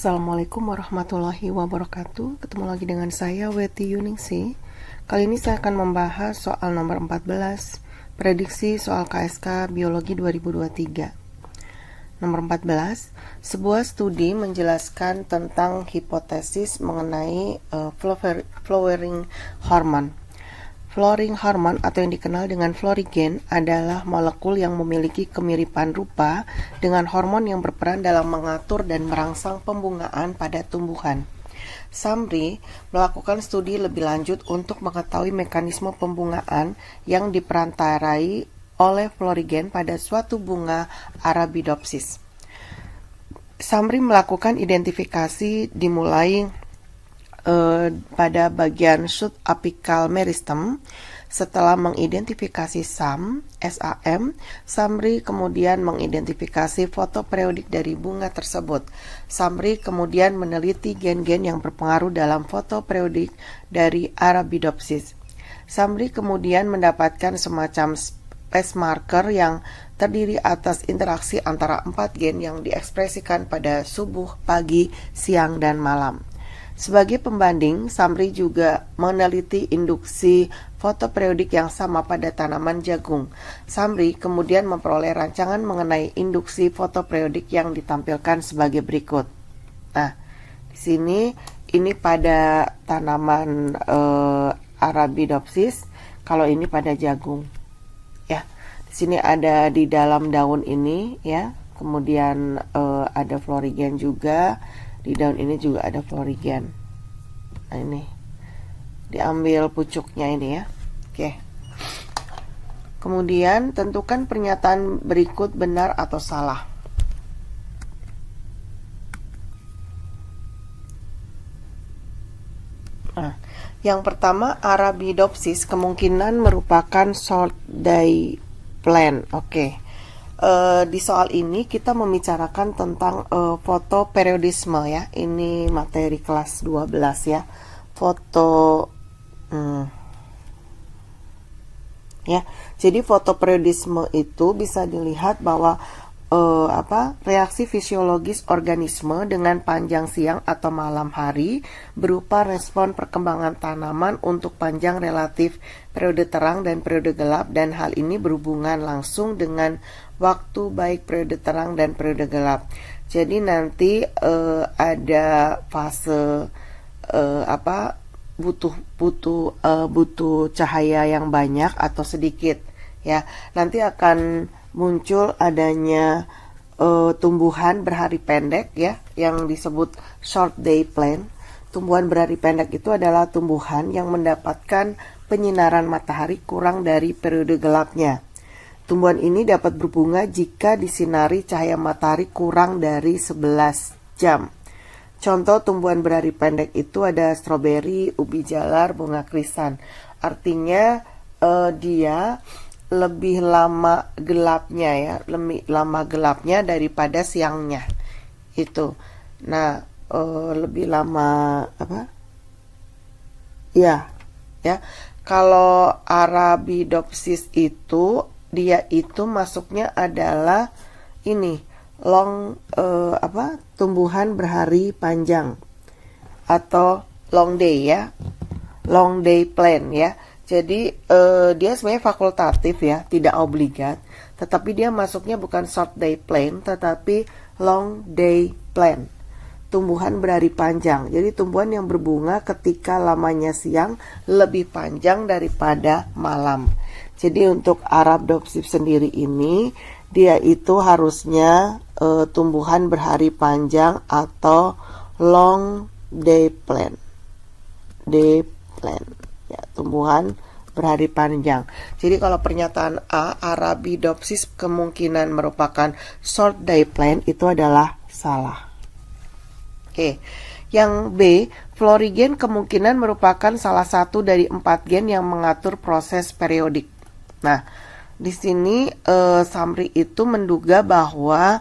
Assalamualaikum warahmatullahi wabarakatuh. Ketemu lagi dengan saya Weti Yuningsi. Kali ini saya akan membahas soal nomor 14, prediksi soal KSK Biologi 2023. Nomor 14, sebuah studi menjelaskan tentang hipotesis mengenai flowering hormone. Flowering hormone atau yang dikenal dengan florigen adalah molekul yang memiliki kemiripan rupa dengan hormon yang berperan dalam mengatur dan merangsang pembungaan pada tumbuhan. Samri melakukan studi lebih lanjut untuk mengetahui mekanisme pembungaan yang diperantarai oleh florigen pada suatu bunga Arabidopsis. Samri melakukan identifikasi dimulai pada bagian shoot apical meristem. Setelah mengidentifikasi SAM, Samri kemudian mengidentifikasi fotoperiodik dari bunga tersebut. Samri kemudian meneliti gen-gen yang berpengaruh dalam fotoperiodik dari Arabidopsis. Samri kemudian mendapatkan semacam space marker yang terdiri atas interaksi antara 4 gen yang diekspresikan pada subuh, pagi, siang, dan malam. Sebagai pembanding, Samri juga meneliti induksi fotoperiodik yang sama pada tanaman jagung. Samri kemudian memperoleh rancangan mengenai induksi fotoperiodik yang ditampilkan sebagai berikut. Nah, di sini ini pada tanaman Arabidopsis, kalau ini pada jagung. Ya, di sini ada di dalam daun ini, ya. Kemudian ada florigen juga. Di daun ini juga ada florigen. Nah, ini diambil pucuknya ini ya. Oke. Kemudian tentukan pernyataan berikut benar atau salah. Nah, yang pertama, Arabidopsis kemungkinan merupakan short day plant. Oke. Di soal ini kita membicarakan tentang fotoperiodisme ya. Ini materi kelas 12 ya. Ya. Jadi fotoperiodisme itu bisa dilihat bahwa reaksi fisiologis organisme dengan panjang siang atau malam hari berupa respon perkembangan tanaman untuk panjang relatif periode terang dan periode gelap, dan hal ini berhubungan langsung dengan waktu baik periode terang dan periode gelap. Jadi nanti ada fase butuh cahaya yang banyak atau sedikit ya. Nanti akan muncul adanya tumbuhan berhari pendek ya, yang disebut short day plant. Tumbuhan berhari pendek itu adalah tumbuhan yang mendapatkan penyinaran matahari kurang dari periode gelapnya. Tumbuhan ini dapat berbunga jika disinari cahaya matahari kurang dari 11 jam. Contoh tumbuhan berhari pendek itu ada stroberi, ubi jalar, bunga krisan. Artinya dia lebih lama gelapnya ya, lebih lama gelapnya daripada siangnya itu. Nah, lebih lama apa? Ya. Kalau Arabidopsis itu dia itu masuknya adalah ini tumbuhan berhari panjang atau long day ya, long day plant ya. Jadi dia sebenarnya fakultatif ya, tidak obligat, tetapi dia masuknya bukan short day plant tetapi long day plant, tumbuhan berhari panjang. Jadi tumbuhan yang berbunga ketika lamanya siang lebih panjang daripada malam. Jadi untuk Arabidopsis sendiri ini dia itu harusnya tumbuhan berhari panjang atau long day plant. Ya, tumbuhan berhari panjang. Jadi kalau pernyataan A, Arabidopsis kemungkinan merupakan short day plant, itu adalah salah. Oke. Yang B, florigen kemungkinan merupakan salah satu dari 4 gen yang mengatur proses periodik. Nah, di sini Samri itu menduga bahwa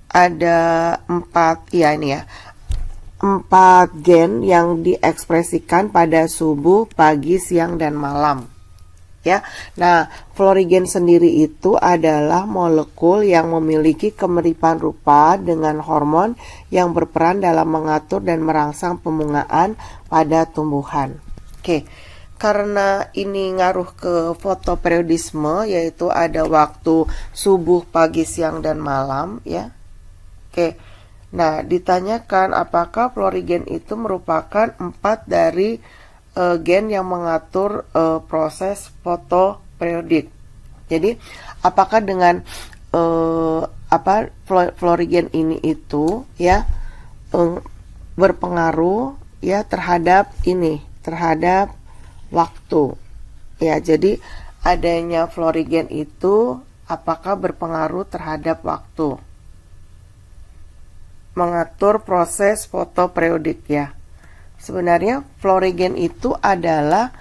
ada 4 gen yang diekspresikan pada subuh, pagi, siang, dan malam. ya. Nah, Florigen sendiri itu adalah molekul yang memiliki kemiripan rupa dengan hormon yang berperan dalam mengatur dan merangsang pembungaan pada tumbuhan. Oke. Karena ini ngaruh ke fotoperiodisme, yaitu ada waktu subuh, pagi, siang, dan malam, ya. Oke. Nah, ditanyakan apakah Florigen itu merupakan 4 dari gen yang mengatur proses fotoperiodik. Jadi, apakah dengan Florigen ini itu ya berpengaruh ya terhadap waktu. Ya, jadi adanya Florigen itu apakah berpengaruh terhadap waktu? Mengatur proses fotoperiodik ya. Sebenarnya Florigen itu adalah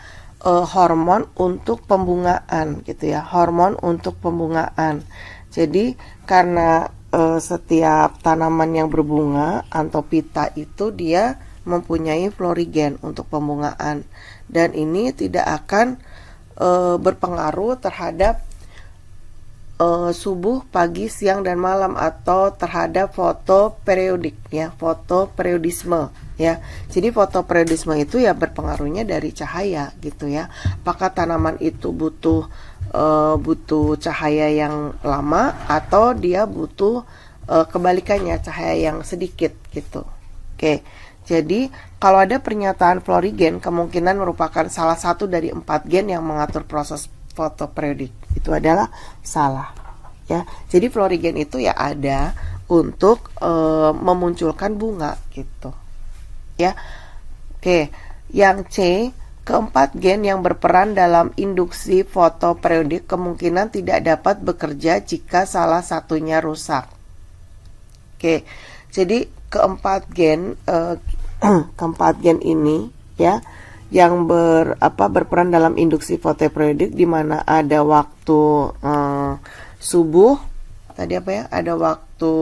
hormon untuk pembungaan gitu ya, hormon untuk pembungaan. Jadi karena setiap tanaman yang berbunga, Anthophyta itu dia mempunyai Florigen untuk pembungaan, dan ini tidak akan berpengaruh terhadap subuh, pagi, siang, dan malam, atau terhadap fotoperiodik ya, fotoperiodisme ya. Jadi fotoperiodisme itu ya berpengaruhnya dari cahaya gitu ya. Apakah tanaman itu butuh cahaya yang lama, atau dia butuh kebalikannya, cahaya yang sedikit gitu. Oke. Jadi, kalau ada pernyataan Florigen, kemungkinan merupakan salah satu dari 4 gen yang mengatur proses fotoperiodik. Itu adalah salah. Ya, jadi Florigen itu ya ada untuk memunculkan bunga gitu. Ya, oke. Yang C, keempat gen yang berperan dalam induksi fotoperiodik kemungkinan tidak dapat bekerja jika salah satunya rusak. Oke, jadi keempat gen ini ya yang berperan dalam induksi fotoperiodik, di mana ada waktu subuh tadi ada waktu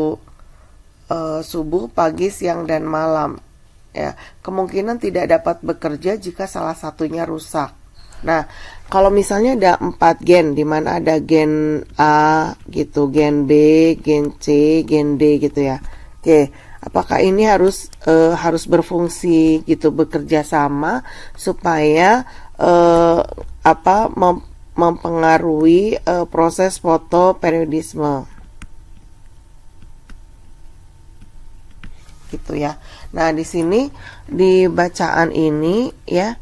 subuh, pagi, siang, dan malam ya. Kemungkinan tidak dapat bekerja jika salah satunya rusak. Nah, kalau misalnya ada 4 gen, di mana ada gen A gitu, gen B, gen C, gen D gitu ya. Oke, apakah ini harus berfungsi gitu, bekerja sama supaya mempengaruhi proses fotoperiodisme gitu ya. Nah, di sini di bacaan ini ya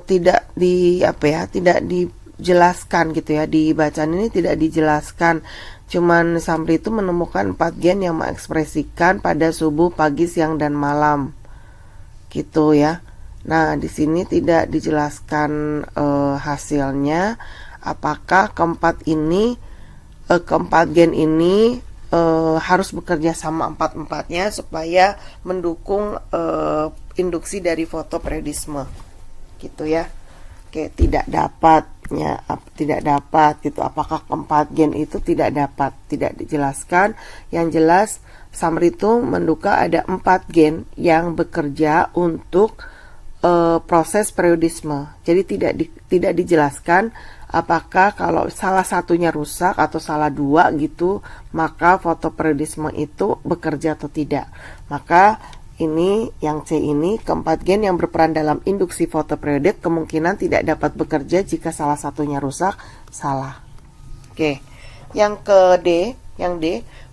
tidak dijelaskan gitu ya. Di bacaan ini tidak dijelaskan. Cuman Samri itu menemukan 4 gen yang mengekspresikan pada subuh, pagi, siang, dan malam gitu ya. Nah, di sini tidak dijelaskan hasilnya, apakah keempat gen ini harus bekerja sama empat-empatnya supaya mendukung induksi dari fotoperiodisme gitu ya. Oke, tidak dapat gitu. Apakah keempat gen itu tidak dijelaskan. Yang jelas Samri itu menduga ada 4 gen yang bekerja untuk proses periodisme. Jadi tidak dijelaskan apakah kalau salah satunya rusak atau salah 2 gitu, maka fotoperiodisme itu bekerja atau tidak. Maka ini yang C ini, keempat gen yang berperan dalam induksi fotoperiodik kemungkinan tidak dapat bekerja jika salah satunya rusak, salah. Oke. Yang D,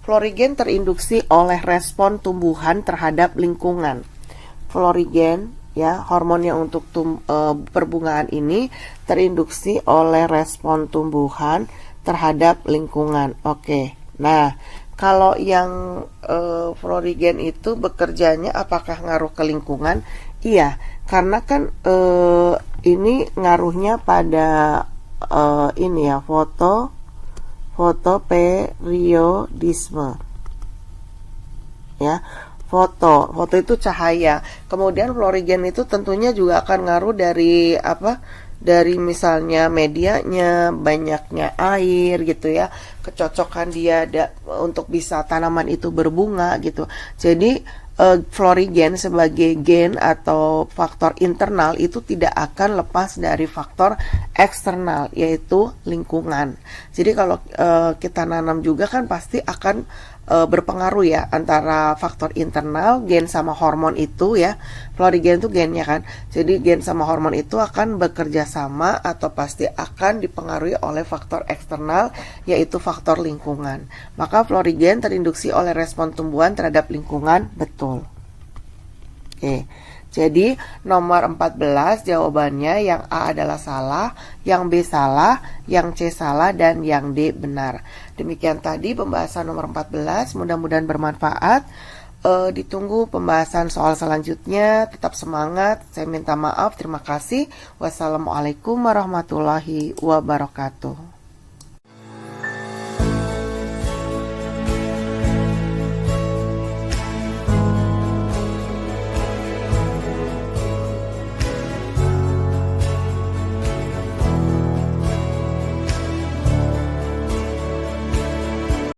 Florigen terinduksi oleh respon tumbuhan terhadap lingkungan. Florigen ya, hormon yang untuk perbungaan ini terinduksi oleh respon tumbuhan terhadap lingkungan. Oke. Nah, kalau yang Florigen itu bekerjanya apakah ngaruh ke lingkungan? Iya, karena kan ini ngaruhnya pada ini ya, fotoperiodisme. Ya, foto itu cahaya. Kemudian Florigen itu tentunya juga akan ngaruh dari dari misalnya medianya, banyaknya air gitu ya, kecocokan dia untuk bisa tanaman itu berbunga gitu. Jadi Florigen sebagai gen atau faktor internal itu tidak akan lepas dari faktor eksternal, yaitu lingkungan. Jadi kalau kita nanam juga kan pasti akan berpengaruh ya antara faktor internal, gen sama hormon itu ya. Florigen itu gennya kan. Jadi gen sama hormon itu akan bekerja sama atau pasti akan dipengaruhi oleh faktor eksternal, yaitu faktor lingkungan. Maka florigen terinduksi oleh respon tumbuhan terhadap lingkungan, betul. Oke. Jadi nomor 14 jawabannya yang A adalah salah, yang B salah, yang C salah, dan yang D benar. Demikian tadi pembahasan nomor 14, mudah-mudahan bermanfaat. Ditunggu pembahasan soal selanjutnya, tetap semangat. Saya minta maaf, terima kasih. Wassalamualaikum warahmatullahi wabarakatuh.